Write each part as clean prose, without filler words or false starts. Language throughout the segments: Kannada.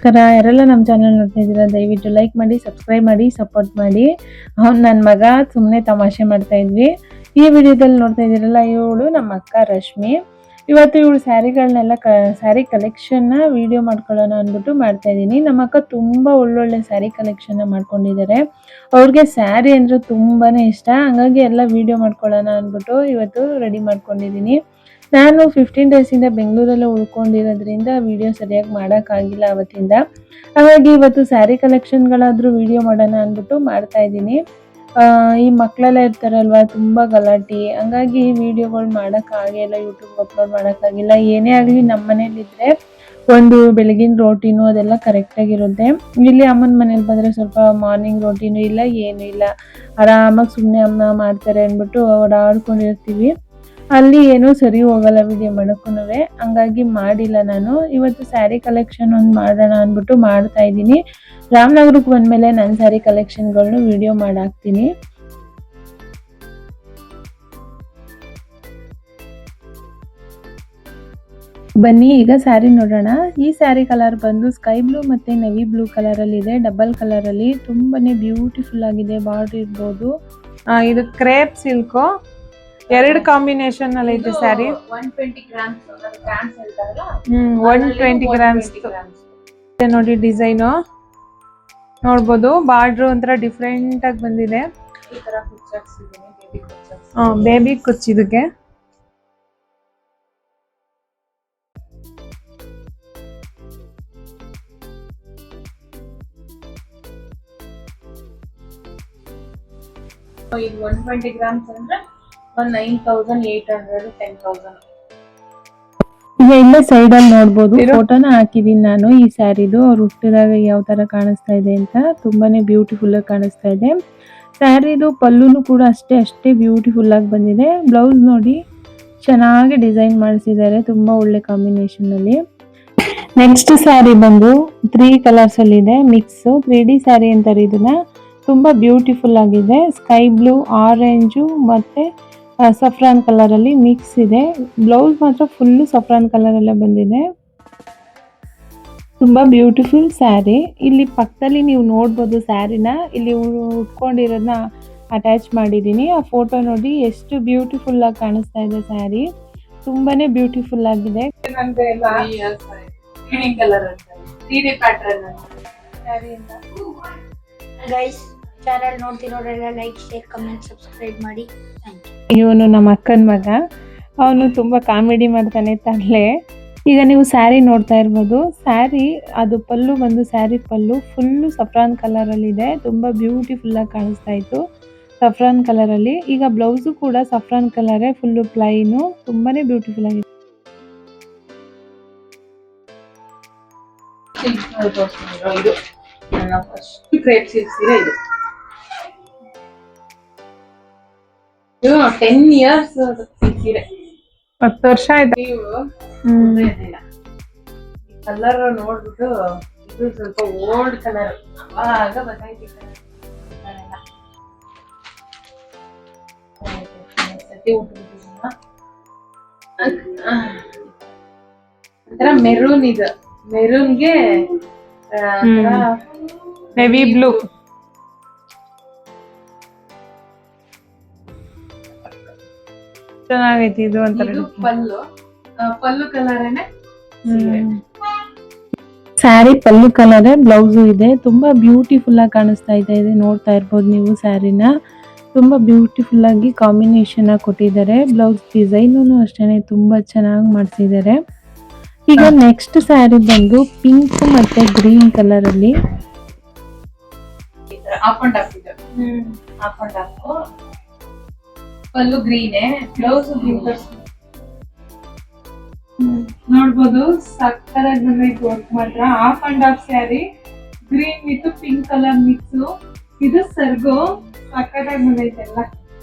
ನಮಸ್ಕಾರ. ಯಾರೆಲ್ಲ ನಮ್ಮ ಚಾನಲ್ ನೋಡ್ತಾ ಇದ್ದೀರಾ ದಯವಿಟ್ಟು ಲೈಕ್ ಮಾಡಿ, ಸಬ್ಸ್ಕ್ರೈಬ್ ಮಾಡಿ, ಸಪೋರ್ಟ್ ಮಾಡಿ. ನನ್ನ ಮಗ ಸುಮ್ಮನೆ ತಮಾಷೆ ಮಾಡ್ತಾ ಇದ್ವಿ. ಈ ವಿಡಿಯೋದಲ್ಲಿ ನೋಡ್ತಾ ಇದ್ದೀರಲ್ಲ, ಇವಳು ನಮ್ಮ ಅಕ್ಕ ರಶ್ಮಿ. ಇವತ್ತು ಇವಳು ಸ್ಯಾರಿಗಳನ್ನೆಲ್ಲ ಸ್ಯಾರಿ ಕಲೆಕ್ಷನ್ನ ವಿಡಿಯೋ ಮಾಡ್ಕೊಳ್ಳೋಣ ಅಂದ್ಬಿಟ್ಟು ಮಾಡ್ತಾ ಇದ್ದೀನಿ. ನಮ್ಮ ಅಕ್ಕ ತುಂಬ ಒಳ್ಳೊಳ್ಳೆ ಸ್ಯಾರಿ ಕಲೆಕ್ಷನ್ನ ಮಾಡ್ಕೊಂಡಿದ್ದಾರೆ. ಅವ್ರಿಗೆ ಸ್ಯಾರಿ ಅಂದರೆ ತುಂಬಾ ಇಷ್ಟ. ಹಂಗಾಗಿ ಎಲ್ಲ ವಿಡಿಯೋ ಮಾಡ್ಕೊಳ್ಳೋಣ ಅಂದ್ಬಿಟ್ಟು ಇವತ್ತು ರೆಡಿ ಮಾಡ್ಕೊಂಡಿದ್ದೀನಿ. ನಾನು 15 ಡೇಸಿಂದ ಬೆಂಗಳೂರಲ್ಲೇ ಉಳ್ಕೊಂಡಿರೋದ್ರಿಂದ ವಿಡಿಯೋ ಸರಿಯಾಗಿ ಮಾಡೋಕ್ಕಾಗಿಲ್ಲ ಅವತ್ತಿಂದ. ಹಾಗಾಗಿ ಇವತ್ತು ಸ್ಯಾರಿ ಕಲೆಕ್ಷನ್ಗಳಾದರೂ ವಿಡಿಯೋ ಮಾಡೋಣ ಅಂದ್ಬಿಟ್ಟು ಮಾಡ್ತಾ ಇದ್ದೀನಿ. ಈ ಮಕ್ಕಳೆಲ್ಲ ಇರ್ತಾರಲ್ವ, ತುಂಬ ಗಲಾಟೆ, ಹಂಗಾಗಿ ವಿಡಿಯೋಗಳು ಮಾಡೋಕ್ಕಾಗಿಲ್ಲ, ಯೂಟ್ಯೂಬ್ಗೆ ಅಪ್ಲೋಡ್ ಮಾಡೋಕ್ಕಾಗಿಲ್ಲ. ಏನೇ ಆಗಲಿ ನಮ್ಮ ಮನೇಲಿದ್ದರೆ ಒಂದು ಬೆಳಗಿನ ರೋಟೀನು ಅದೆಲ್ಲ ಕರೆಕ್ಟಾಗಿರುತ್ತೆ. ಇಲ್ಲಿ ಅಮ್ಮನ ಮನೇಲಿ ಬಂದರೆ ಸ್ವಲ್ಪ ಮಾರ್ನಿಂಗ್ ರೋಟೀನು ಇಲ್ಲ, ಏನೂ ಇಲ್ಲ. ಆರಾಮಾಗಿ ಸುಮ್ಮನೆ ಅಮ್ಮ ಮಾಡ್ತಾರೆ ಅಂದ್ಬಿಟ್ಟು ಓಡಾಡ್ಕೊಂಡಿರ್ತೀವಿ. ಅಲ್ಲಿ ಏನೂ ಸರಿ ಹೋಗಲ್ಲ ವಿಡಿಯೋ ಮಾಡೋಕ್ಕೂ. ಹಂಗಾಗಿ ಮಾಡಿಲ್ಲ ನಾನು. ಇವತ್ತು ಸ್ಯಾರಿ ಕಲೆಕ್ಷನ್ ಒಂದು ಮಾಡೋಣ ಅಂದ್ಬಿಟ್ಟು ಮಾಡ್ತಾ ಇದ್ದೀನಿ. ರಾಮನಗರಕ್ಕೆ ಬಂದಮೇಲೆ ನನ್ನ ಸ್ಯಾರಿ ಕಲೆಕ್ಷನ್ಗಳನ್ನ ವಿಡಿಯೋ ಮಾಡಾಕ್ತೀನಿ. ಬನ್ನಿ ಈಗ ಸ್ಯಾರಿ ನೋಡೋಣ. ಈ ಸ್ಯಾರಿ ಕಲರ್ ಬಂದು ಸ್ಕೈ ಬ್ಲೂ ಮತ್ತು ನೆವಿ ಬ್ಲೂ ಕಲರಲ್ಲಿ ಇದೆ, ಡಬಲ್ ಕಲರಲ್ಲಿ. ತುಂಬಾನೇ ಬ್ಯೂಟಿಫುಲ್ ಆಗಿದೆ. ಬಾರ್ಡರ್ ಇರ್ಬೋದು. ಇದು ಕ್ರೇಪ್ ಸಿಲ್ಕು, ಎರಡು ಕಾಂಬಿನೇಷನ್ ಅಲ್ಲಿ ಇದೆ ಸ್ಯಾರಿ. 120 ಗ್ರಾಮ್ಸ್ ಹೇಳ್ತಾರಲ್ಲ, 120 ಗ್ರಾಮ್ಸ್ ನೋಡಿ. ಡಿಸೈನು ನೋಡ್ಬೋದು. ಬಾರ್ಡ್ರು ಒಂಥರ ಡಿಫ್ರೆಂಟ್ ಆಗಿ ಬಂದಿದೆ. ಈ ತರ ಕುಚ್ಚಸ್ ಇದೆ, ಬೇಬಿ ಕುಚ್ಚಸ್. ಬೇಬಿ ಕುಚ್ಚ್. ಇದಕ್ಕೆ ಇದು 120 ಗ್ರಾಮ್ಸ್ ಅಂದ್ರೆ 9,800 10,000. ಈಗ ಇಲ್ಲೇ ಸೈಡ್ ಅಲ್ಲಿ ನೋಡ್ಬೋದು, ಫೋಟೋನ ಹಾಕಿದೀನಿ ನಾನು ಈ ಸ್ಯಾರಿದು. ಅವ್ರು ಹುಟ್ಟಿದಾಗ ಯಾವ ತರ ಕಾಣಿಸ್ತಾ ಇದೆ ಅಂತ. ತುಂಬಾನೇ ಬ್ಯೂಟಿಫುಲ್ ಆಗಿ ಕಾಣಿಸ್ತಾ ಇದೆ. ಸ್ಯಾರಿದು ಪಲ್ಲುನು ಕೂಡ ಅಷ್ಟೇ ಬ್ಯೂಟಿಫುಲ್ ಆಗಿ ಬಂದಿದೆ. ಬ್ಲೌಸ್ ನೋಡಿ ಚೆನ್ನಾಗಿ ಡಿಸೈನ್ ಮಾಡಿಸಿದ್ದಾರೆ, ತುಂಬಾ ಒಳ್ಳೆ ಕಾಂಬಿನೇಷನ್ ಅಲ್ಲಿ. ನೆಕ್ಸ್ಟ್ ಸ್ಯಾರಿ ಬಂದು 3 ಕಲರ್ಸ್ ಅಲ್ಲಿ ಇದೆ, ಮಿಕ್ಸ್ 3D ಸ್ಯಾರಿ ಅಂತಾರೆ ಇದನ್ನ. ತುಂಬಾ ಬ್ಯೂಟಿಫುಲ್ ಆಗಿದೆ. ಸ್ಕೈ ಬ್ಲೂ, ಆರೆಂಜು ಮತ್ತೆ ಸಫ್ರಾನ್ ಕಲರ್ ಅಲ್ಲಿ ಮಿಕ್ಸ್ ಇದೆ. ಬ್ಲೌಸ್ ಮಾತ್ರ ಫುಲ್ ಸಫ್ರಾನ್ ಕಲರ್ ಅಲ್ಲೇ ಬಂದಿದೆ. ತುಂಬಾ ಬ್ಯೂಟಿಫುಲ್ ಸ್ಯಾರಿ. ಇಲ್ಲಿ ಪಕ್ಕದಲ್ಲಿ ನೀವು ನೋಡ್ಬೋದು ಸ್ಯಾರಿನ. ಇಲ್ಲಿ ಉಟ್ಕೊಂಡಿರೋದನ್ನ ಅಟ್ಯಾಚ್ ಮಾಡಿದ್ದೀನಿ. ಆ ಫೋಟೋ ನೋಡಿ ಎಷ್ಟು ಬ್ಯೂಟಿಫುಲ್ ಆಗಿ ಕಾಣಿಸ್ತಾ ಇದೆ ಸ್ಯಾರಿ. ತುಂಬಾನೇ ಬ್ಯೂಟಿಫುಲ್ ಆಗಿದೆ. ಗ್ರೀನ್ ಕಲರ್ ಅಂತ 3D ಪ್ಯಾಟರ್ನ್ ಸ್ಯಾರಿ ಅಂತ. ಗೈಸ್, ಚಾನಲ್ ನೋಡ್ತಿರೋರೆಲ್ಲ ಲೈಕ್, ಶೇರ್, ಕಮೆಂಟ್, ಸಬ್ಸ್ಕ್ರೈಬ್ ಮಾಡಿ. Thank you. ಇವನು ನಮ್ಮ ಅಕ್ಕನ ಮಗ. ಅವನು ತುಂಬ ಕಾಮಿಡಿ ಮಾಡ್ತಾನೆ ತರಲೆ. ಈಗ ನೀವು ಸ್ಯಾರಿ ನೋಡ್ತಾ ಇರ್ಬೋದು. ಸ್ಯಾರಿ ಅದು ಪಲ್ಲು ಬಂದು ಸ್ಯಾರಿ ಪಲ್ಲು ಫುಲ್ಲು ಸಫ್ರಾನ್ ಕಲರಲ್ಲಿದೆ. ತುಂಬ ಬ್ಯೂಟಿಫುಲ್ ಆಗಿ ಕಾಣಿಸ್ತಾ ಇತ್ತು ಸಫ್ರಾನ್ ಕಲರಲ್ಲಿ. ಈಗ ಬ್ಲೌಸು ಕೂಡ ಸಫ್ರಾನ್ ಕಲರೇ, ಫುಲ್ಲು ಪ್ಲೈನು. ತುಂಬಾನೇ ಬ್ಯೂಟಿಫುಲ್ ಆಗಿದೆ. ಇದು ನನ್ನ ಫಸ್ಟ್ ಕ್ರೇಪ್ ಸಿಲ್ಕ್ ಸೀರೆ. ಇದು 10 ಇಯರ್ಸ್ ಸೀರೆ. 10 ವರ್ಷ ಆಯ್ತು. ಕಲರ್ ನೋಡ್ಬಿಟ್ಟು ಇದು ಸ್ವಲ್ಪ ಓಲ್ಡ್ ಕಲರ್, ಆಗ ಗೊತ್ತಾಯ್ತು ಒಂಥರ ಮೆರೂನ್. ಇದು ಮೆರೂನ್ಗೆ ನೆವಿ ಬ್ಲೂ. ಚೆನ್ನಾಗೈತಿ. ಇದು ಒಂಥರ ಪಲ್ಲು ಕಲರೇನೆ ಸ್ಯಾರಿ ಪಲ್ಲು ಕಲರ್, ಬ್ಲೌಸು ಇದೆ. ತುಂಬಾ ಬ್ಯೂಟಿಫುಲ್ ಆಗಿ ಕಾಣಿಸ್ತಾ ಇದೆ. ನೋಡ್ತಾ ಇರ್ಬೋದು ನೀವು ಸ್ಯಾರಿನ. ತುಂಬಾ ಬ್ಯೂಟಿಫುಲ್ ಆಗಿ ಕಾಂಬಿನೇಷನ್ ಆಗಿ ಕೊಟ್ಟಿದ್ದಾರೆ. ಬ್ಲೌಸ್ ಡಿಸೈನು ಅಷ್ಟೇನೆ ತುಂಬಾ ಚೆನ್ನಾಗಿ ಮಾಡಿಸಿದ್ದಾರೆ. ಈಗ ನೆಕ್ಸ್ಟ್ ಸ್ಯಾರಿ ಬಂದು ಪಿಂಕ್ ಮತ್ತೆ ಗ್ರೀನ್ ಕಲರ್ ಅಲ್ಲಿ. ಪಲ್ಲು ಗ್ರೀನ್, ಬ್ಲೌಸ್ ನೋಡ್ಬೋದು. ಸಕ್ಕತ್ತಾಗಿ ಬಂದೈತೆ ವರ್ಕ್ ಮಾತ್ರ. Half and half sari, green with pink colour mix. ಇದು ಸರ್ಗು ಸಕ್ಕತ್ತಾಗಿ ಬಂದೈತೆ. ಎಲ್ಲ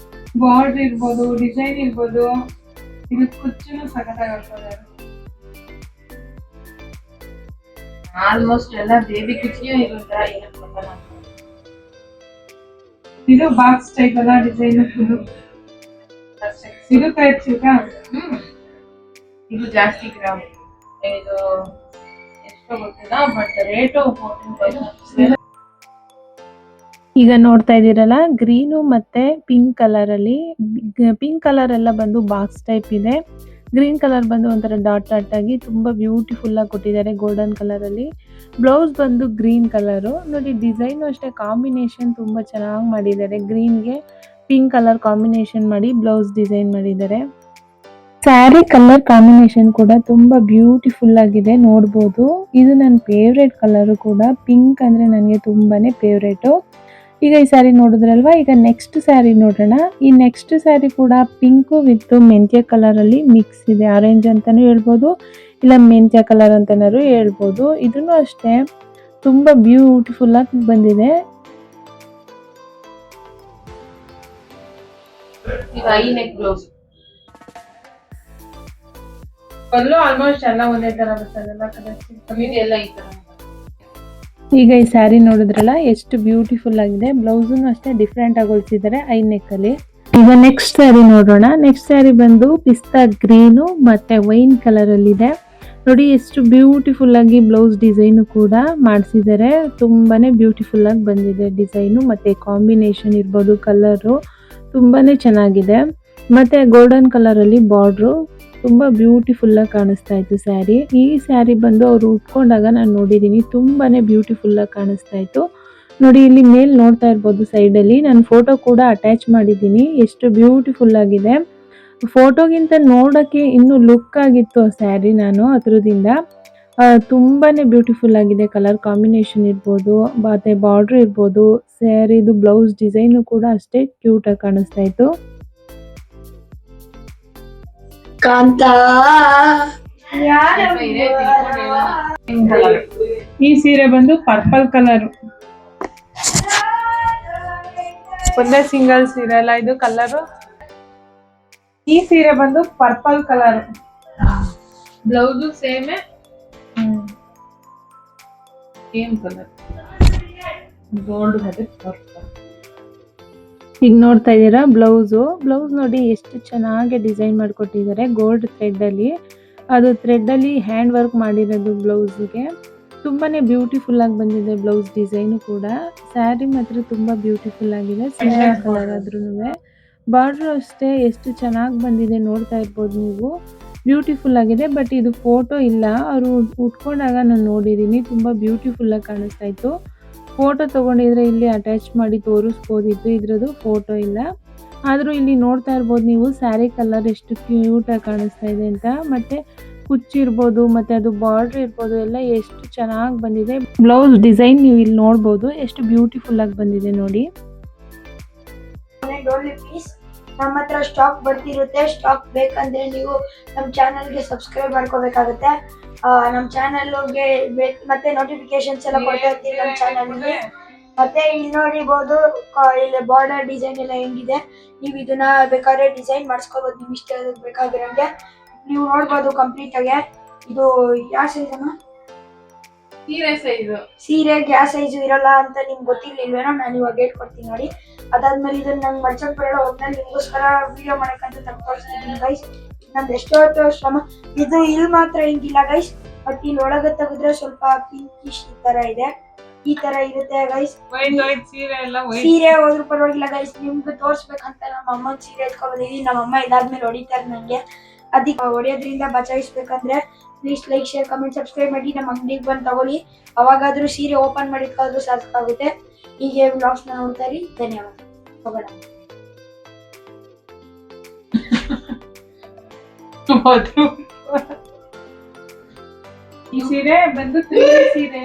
ಬಾರ್ಡರ್ ಇರ್ಬೋದು, ಡಿಸೈನ್ ಇರ್ಬೋದು. ಇದು ಕುಚ್ಚುನು ಸಕ್ಕತ್ತಾಗಿ ಹಾಕೋದಾರೆ. ಆಲ್ಮೋಸ್ಟ್ ಎಲ್ಲ ಬೇಬಿ ಕುಚ್ಚಿಗೆ ಇರುತ್ತರ. ಇದು ಬಾಕ್ಸ್ ಟೈಪ್ ಎಲ್ಲ ಡಿಸೈನ್ ಫುಲ್. ಇದು ಕ್ರೇಪ್ ಸಿಲ್ಕ್. ಇದು ಜಾಸ್ತಿ ಗ್ರಾಮ್. ಇದು ಎಷ್ಟು ಗೊತ್ತಿಲ್ಲ, ಬಟ್ ರೇಟು 14,000. ಈಗ ನೋಡ್ತಾ ಇದ್ದೀರಲ್ಲ, ಗ್ರೀನು ಮತ್ತೆ ಪಿಂಕ್ ಕಲರ್ ಅಲ್ಲಿ, ಪಿಂಕ್ ಕಲರ್ ಎಲ್ಲ ಬಂದು ಬಾಕ್ಸ್ ಟೈಪ್ ಇದೆ, ಗ್ರೀನ್ ಕಲರ್ ಬಂದು ಒಂಥರ ಡಾಟ್ ಡಾಟ್ ಆಗಿ ತುಂಬಾ ಬ್ಯೂಟಿಫುಲ್ ಆಗಿ ಕೊಟ್ಟಿದ್ದಾರೆ ಗೋಲ್ಡನ್ ಕಲರ್ ಅಲ್ಲಿ. ಬ್ಲೌಸ್ ಬಂದು ಗ್ರೀನ್ ಕಲರ್ ನೋಡಿ, ಡಿಸೈನ್ ಅಷ್ಟೇ ಕಾಂಬಿನೇಷನ್ ತುಂಬಾ ಚೆನ್ನಾಗಿ ಮಾಡಿದ್ದಾರೆ. ಗ್ರೀನ್ಗೆ ಪಿಂಕ್ ಕಲರ್ ಕಾಂಬಿನೇಷನ್ ಮಾಡಿ ಬ್ಲೌಸ್ ಡಿಸೈನ್ ಮಾಡಿದ್ದಾರೆ. ಸ್ಯಾರಿ ಕಲರ್ ಕಾಂಬಿನೇಷನ್ ಕೂಡ ತುಂಬಾ ಬ್ಯೂಟಿಫುಲ್ ಆಗಿದೆ, ನೋಡ್ಬೋದು. ಇದು ನನ್ನ ಫೇವ್ರೇಟ್ ಕಲರ್ ಕೂಡ, ಪಿಂಕ್ ಅಂದ್ರೆ ನನಗೆ ತುಂಬಾನೇ ಫೇವ್ರೇಟು. ಈಗ ಈ ಸ್ಯಾರಿ ನೋಡಿದ್ರಲ್ವಾ, ಈಗ ನೆಕ್ಸ್ಟ್ ಸ್ಯಾರಿ ನೋಡೋಣ. ಈ ನೆಕ್ಸ್ಟ್ ಸ್ಯಾರಿ ಕೂಡ ಪಿಂಕ್ ವಿತ್ ಮೆಂತ್ಯ ಕಲರ್ ಅಲ್ಲಿ ಮಿಕ್ಸ್ ಇದೆ. ಆರೆಂಜ್ ಅಂತಾನೂ ಹೇಳ್ಬೋದು, ಇಲ್ಲ ಮೆಂತ್ಯ ಕಲರ್ ಅಂತಾನೂ ಹೇಳ್ಬೋದು. ಇದನ್ನು ಅಷ್ಟೇ ತುಂಬಾ ಬ್ಯೂಟಿಫುಲ್ ಆಗಿ ಬಂದಿದೆ. ಈಗ I neck blouse pallu almost ಎಲ್ಲ ಒಂದೇ ತರ ಬರ್ತದಲ್ಲ, ಎಲ್ಲ ಈ ತರ. ಈಗ ಈ ಸ್ಯಾರಿ ನೋಡಿದ್ರಲ್ಲ, ಎಷ್ಟು ಬ್ಯೂಟಿಫುಲ್ ಆಗಿದೆ. ಬ್ಲೌಸ್ ಅಷ್ಟೇ ಡಿಫ್ರೆಂಟ್ ಆಗಿ ಹೊಲ್ಸಿದ್ದಾರೆ ಐ ನೆಕ್ ಅಲ್ಲಿ. ಈಗ ನೆಕ್ಸ್ಟ್ ಸ್ಯಾರಿ ನೋಡೋಣ. ನೆಕ್ಸ್ಟ್ ಸ್ಯಾರಿ ಬಂದು ಪಿಸ್ತಾ ಗ್ರೀನು ಮತ್ತೆ ವೈನ್ ಕಲರ್ ಅಲ್ಲಿ ಇದೆ. ನೋಡಿ ಎಷ್ಟು ಬ್ಯೂಟಿಫುಲ್ ಆಗಿ ಬ್ಲೌಸ್ ಡಿಸೈನ್ ಕೂಡ ಮಾಡಿಸಿದ್ದಾರೆ. ತುಂಬಾನೇ ಬ್ಯೂಟಿಫುಲ್ ಆಗಿ ಬಂದಿದೆ ಡಿಸೈನು, ಮತ್ತೆ ಕಾಂಬಿನೇಷನ್ ಇರ್ಬೋದು, ಕಲರು ತುಂಬಾನೇ ಚೆನ್ನಾಗಿದೆ. ಮತ್ತೆ ಗೋಲ್ಡನ್ ಕಲರ್ ಅಲ್ಲಿ ಬಾರ್ಡ್ರು ತುಂಬಾ ಬ್ಯೂಟಿಫುಲ್ ಆಗಿ ಕಾಣಿಸ್ತಾ ಇತ್ತು ಸ್ಯಾರಿ. ಈ ಸ್ಯಾರಿ ಬಂದು ಅವ್ರು ಉಟ್ಕೊಂಡಾಗ ನಾನು ನೋಡಿದೀನಿ, ತುಂಬಾನೇ ಬ್ಯೂಟಿಫುಲ್ ಆಗಿ ಕಾಣಿಸ್ತಾ ಇತ್ತು. ನೋಡಿ ಇಲ್ಲಿ ಮೇಲ್ ನೋಡ್ತಾ ಇರ್ಬೋದು, ಸೈಡ್ ಅಲ್ಲಿ ನಾನು ಫೋಟೋ ಕೂಡ ಅಟ್ಯಾಚ್ ಮಾಡಿದ್ದೀನಿ. ಎಷ್ಟು ಬ್ಯೂಟಿಫುಲ್ ಆಗಿದೆ. ಫೋಟೋಗಿಂತ ನೋಡಕ್ಕೆ ಇನ್ನು ಲುಕ್ ಆಗಿತ್ತು ಆ ಸ್ಯಾರಿ, ನಾನು ಹತ್ರದಿಂದ ತುಂಬಾನೇ ಬ್ಯೂಟಿಫುಲ್ ಆಗಿದೆ. ಕಲರ್ ಕಾಂಬಿನೇಷನ್ ಇರ್ಬೋದು, ಮತ್ತೆ ಬಾರ್ಡರ್ ಇರ್ಬೋದು, ಸ್ಯಾರಿದು ಬ್ಲೌಸ್ ಡಿಸೈನ್ ಕೂಡ ಅಷ್ಟೇ ಕ್ಯೂಟ್ ಆಗಿ ಕಾಣಿಸ್ತಾ ಇತ್ತು. ಈ ಸೀರೆ ಬಂದು ಪರ್ಪಲ್ ಕಲರ್, ಒಂದೇ ಸಿಂಗಲ್ ಸೀರೆ ಅಲ್ಲ ಇದು ಕಲರ್. ಈ ಸೀರೆ ಬಂದು purple colour, blouse same colour, gold ಮತ್ತೆ ಪರ್ಪಲ್. ಈಗ ನೋಡ್ತಾ ಇದ್ದೀರಾ ಬ್ಲೌಸ್ ನೋಡಿ ಎಷ್ಟು ಚೆನ್ನಾಗಿ ಡಿಸೈನ್ ಮಾಡಿಕೊಟ್ಟಿದ್ದಾರೆ ಗೋಲ್ಡ್ ಥ್ರೆಡ್ ಅಲ್ಲಿ. ಅದು ಥ್ರೆಡ್ ಅಲ್ಲಿ ಹ್ಯಾಂಡ್ ವರ್ಕ್ ಮಾಡಿರೋದು ಬ್ಲೌಸ್ಗೆ. ತುಂಬಾನೇ ಬ್ಯೂಟಿಫುಲ್ ಆಗಿ ಬಂದಿದೆ ಬ್ಲೌಸ್ ಡಿಸೈನ್ ಕೂಡ. ಸ್ಯಾರಿ ಮಾತ್ರ ತುಂಬಾ ಬ್ಯೂಟಿಫುಲ್ ಆಗಿದೆ, ಸಿಲ್ವರ್ ಕಲರ್ ಆದ್ರೂನು. ಬಾರ್ಡರ್ ಅಷ್ಟೇ ಎಷ್ಟು ಚೆನ್ನಾಗಿ ಬಂದಿದೆ, ನೋಡ್ತಾ ಇರ್ಬೋದು ನೀವು. ಬ್ಯೂಟಿಫುಲ್ ಆಗಿದೆ. ಬಟ್ ಇದು ಫೋಟೋ ಇಲ್ಲ, ಅವರು ಉಟ್ಕೊಂಡಾಗ ನಾನು ನೋಡಿದೀನಿ, ತುಂಬಾ ಬ್ಯೂಟಿಫುಲ್ ಆಗಿ ಕಾಣಿಸ್ತಾ ಇತ್ತು. ಫೋಟೋ ತಗೊಂಡಿದ್ರೆ ಇಲ್ಲಿ ಅಟ್ಯಾಚ್ ಮಾಡಿ ತೋರಿಸ್ಬೋದಿತ್ತು, ಇದ್ರದ್ದು ಫೋಟೋ ಇಲ್ಲ. ಆದ್ರೂ ಇಲ್ಲಿ ನೋಡ್ತಾ ಇರ್ಬೋದು ನೀವು, ಸ್ಯಾರಿ ಕಲರ್ ಎಷ್ಟು ಕ್ಯೂಟ್ ಆಗಿ ಕಾಣಿಸ್ತಾ ಇದೆ ಅಂತ. ಮತ್ತೆ ಕುಚ್ಚಿರ್ಬೋದು, ಮತ್ತೆ ಅದು ಬಾರ್ಡರ್ ಇರ್ಬೋದು, ಎಲ್ಲ ಎಷ್ಟು ಚೆನ್ನಾಗಿ ಬಂದಿದೆ. ಬ್ಲೌಸ್ ಡಿಸೈನ್ ನೀವು ಇಲ್ಲಿ ನೋಡ್ಬೋದು, ಎಷ್ಟು ಬ್ಯೂಟಿಫುಲ್ ಆಗಿ ಬಂದಿದೆ ನೋಡಿ. ನಮ್ಮ ಹತ್ರ ಸ್ಟಾಕ್ ಬರ್ತಿರುತ್ತೆ. ಸ್ಟಾಕ್ ಬೇಕಂದ್ರೆ ನೀವು ನಮ್ಮ ಚಾನಲ್ಗೆ ಸಬ್ಸ್ಕ್ರೈಬ್ ಮಾಡ್ಕೋಬೇಕಾಗುತ್ತೆ. ನಮ್ಮ ಚಾನಲ್ಗೆ ಮತ್ತೆ ನೋಟಿಫಿಕೇಶನ್ಸ್ ಎಲ್ಲ ಕೊಡ್ತಾ ಇರ್ತೀವಿ ನಮ್ಮ ಚಾನಲ್ಗೆ. ಮತ್ತೆ ಇಲ್ಲಿ ನೋಡಿಬಹುದು, ಇಲ್ಲಿ ಬಾರ್ಡರ್ ಡಿಸೈನ್ ಎಲ್ಲ ಹೆಂಗಿದೆ. ನೀವು ಇದನ್ನ ಬೇಕಾದ್ರೆ ಡಿಸೈನ್ ಮಾಡಿಸ್ಕೋಬಹುದು ನಿಮ್ ಇಷ್ಟ ಬೇಕಾಗಿರಂಗೆ. ನೀವು ನೋಡ್ಬೋದು ಕಂಪ್ಲೀಟ್ ಆಗಿ. ಇದು ಯಾವ ಸೈಜ್ ಅಮ್ಮ? ಸೀರೆಗೆ ಯಾವ ಸೈಜ್ ಇರಲ್ಲ ಅಂತ ನಿಮ್ಗೆ ಗೊತ್ತಿರ್ಲಿಲ್ವೇನೋ, ನಾನು ಇವಾಗ ಹೇಳ್ಕೊಡ್ತೀನಿ ನೋಡಿ. ಅದಾದ್ಮೇಲೆ ಇದನ್ನ ನಂಗೆ ಮಡ್ಚಕ್ ಬರಲ್ಲ, ಒಟ್ನಲ್ಲಿ ನಿಮ್ಗೋಸ್ಕರ ವಿಡಿಯೋ ಮಾಡಕ್ಕಂತ ತಗೊಳ್ತಿದ್ದೀನಿ ಗೈಸ್. ನಂದು ಎಷ್ಟೋ ಶ್ರಮ. ಇದು ಇಲ್ಲಿ ಮಾತ್ರ ಹಿಂಗಿಲ್ಲ ಗೈಸ್, ಬಟ್ ಇಲ್ಲಿ ಒಳಗೆ ತೆಗೆದ್ರೆ ಸ್ವಲ್ಪ ಪಿಂಕಿಶ್ ಈ ತರ ಇದೆ, ಈ ತರ ಇರುತ್ತೆ ಗೈಸ್. ಸೀರೆ ಹೋದ್ರೂ ಪರವಾಗಿಲ್ಲ ಗೈಸ್, ನಿಮ್ಗೆ ತೋರ್ಸ್ಬೇಕಂತ ನಮ್ಮ ಅಮ್ಮನ ಸೀರೆ ಎತ್ಕೊಂಡ್ಬಂದಿದ್ದೀನಿ. ನಮ್ಮ ಅಮ್ಮ ಇದಾದ್ಮೇಲೆ ಹೊಡಿತಾರೆ ನಂಗೆ, ಅದಕ್ಕೆ ಹೊಡೆಯೋದ್ರಿಂದ ಬಚಾಯಿಸ್ಬೇಕಂದ್ರೆ please like, share, comment, subscribe ಮಾಡಿ. ನಮ್ಮ ಅಂಗಡಿಗೆ ಬಂದು ತಗೊಳ್ಳಿ. ಅವಾಗಾದ್ರೂ ಸೀರೆ ಓಪನ್ ಮಾಡಿದ್ಕಾದ್ರೂ ಸಾಕಾಗುತ್ತೆ. ಹೀಗೆ ವ್ಲಾಗ್ಸ್ ನ ನೋಡ್ತಾ ಇರಿ. ಧನ್ಯವಾದ. ಹೋಗೋಣ. ಈ ಸೀರೆ ಬಂದು 3D ಸೀರೆ,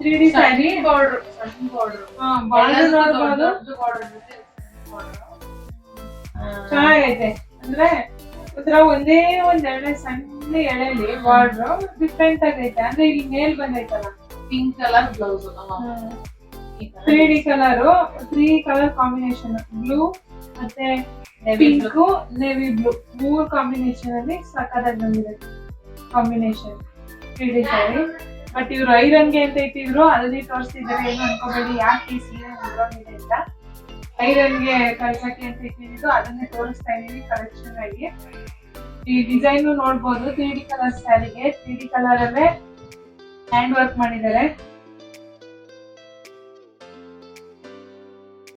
3D ಸ್ಯಾರಿ, ಬಾರ್ಡರ್ ನೋಡ್ಬೋದು. ಚೆನ್ನಾಗೈತೆ. ಅಂದ್ರೆ ಒಂಥರ ಒಂದೇ ಎಳೆ, ಸಣ್ಣ ಎಳೆಲಿ ಬಾರ್ಡರ್ ಡಿಫ್ರೆಂಟ್ ಆಗೈತೆ. ಅಂದ್ರೆ ಇಲ್ಲಿ ಮೇಲ್ ಬಂದೈತಲ್ಲ pink colour blouse, 3D colour, 3 colour combination, blue ಮತ್ತೆ ಪಿಂಕ್, ನೇವಿ ಬ್ಲೂ, 3 ಕಾಂಬಿನೇಷನ್ ಅಲ್ಲಿ ಸಕ್ಕತ್ತಾಗಿ ಬಂದಿದೆ ಕಾಂಬಿನೇಷನ್ 3D ಸ್ಯಾರಿ. ಬಟ್ ಇವ್ರು ಐರನ್ಗೆ ಅಂತ ಇಟ್ಟಿದ್ರು, ಅಲ್ಲಿ ತೋರಿಸ್ತಿದ್ದಾರೆ, ಏನು ಅನ್ಕೋಬೇಡಿ ಯಾಕೆ ಈ ಸೀರೆ ಉದ್ರೋಗಿದೆ ಅಂತ. ಐರನ್ಗೆ ಕಳ್ಸಕ್ಕೆ ಅಂತ ಇಟ್ಟಿದ್ದು, ಅದನ್ನೇ ತೋರಿಸ್ತಾ ಇದೀವಿ ಕಲೆಕ್ಷನ್ ಆಗಿ. ಈ ಡಿಸೈನ್ ನೋಡ್ಬೋದು 3D ಕಲರ್ ಸ್ಯಾರಿಗೆ. 3D ಕಲರ್ ಅಲ್ಲೇ ಹ್ಯಾಂಡ್ ವರ್ಕ್ ಮಾಡಿದ್ದಾರೆ